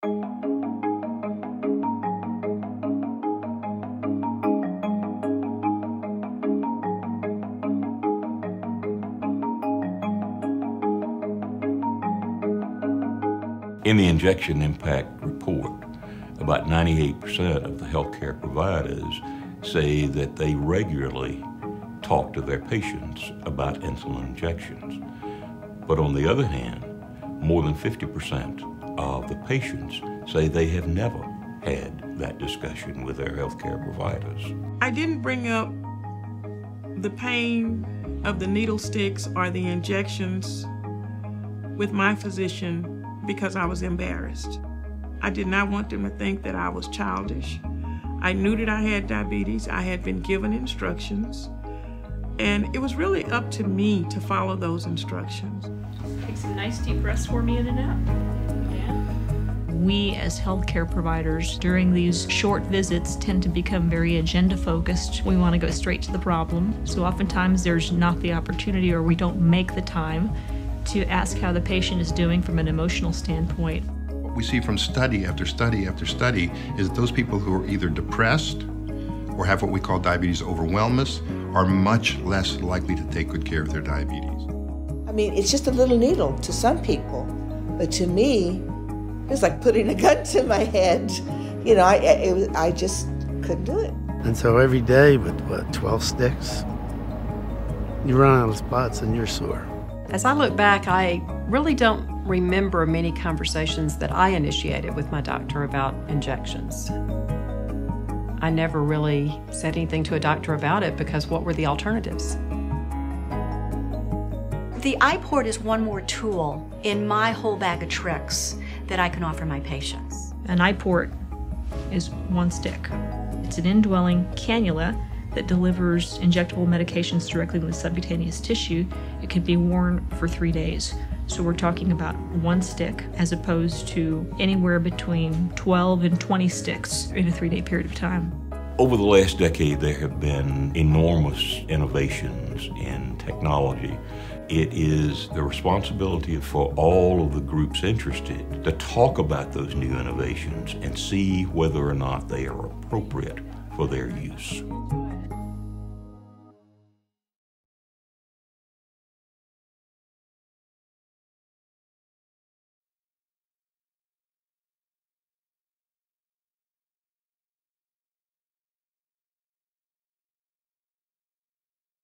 In the injection impact report, about 98% of the healthcare providers say that they regularly talk to their patients about insulin injections. But on the other hand, more than 50% of the patients say they have never had that discussion with their healthcare providers. I didn't bring up the pain of the needle sticks or the injections with my physician because I was embarrassed. I did not want them to think that I was childish. I knew that I had diabetes. I had been given instructions, and it was really up to me to follow those instructions. Take some nice deep breaths for me in and out. Yeah. We as healthcare providers during these short visits tend to become very agenda focused. We want to go straight to the problem. So oftentimes there's not the opportunity, or we don't make the time to ask how the patient is doing from an emotional standpoint. What we see from study after study after study is that those people who are either depressed or have what we call diabetes overwhelmness are much less likely to take good care of their diabetes. I mean, it's just a little needle to some people, but to me, it's like putting a gun to my head. You know, I just couldn't do it. And so every day with, what, 12 sticks, you run out of spots and you're sore. As I look back, I really don't remember many conversations that I initiated with my doctor about injections. I never really said anything to a doctor about it because what were the alternatives? The iPort is one more tool in my whole bag of tricks that I can offer my patients. An iPort is one stick. It's an indwelling cannula that delivers injectable medications directly to the subcutaneous tissue. It can be worn for 3 days. So we're talking about one stick as opposed to anywhere between 12 and 20 sticks in a 3-day period of time. Over the last decade, there have been enormous innovations in technology. It is the responsibility for all of the groups interested to talk about those new innovations and see whether or not they are appropriate for their use.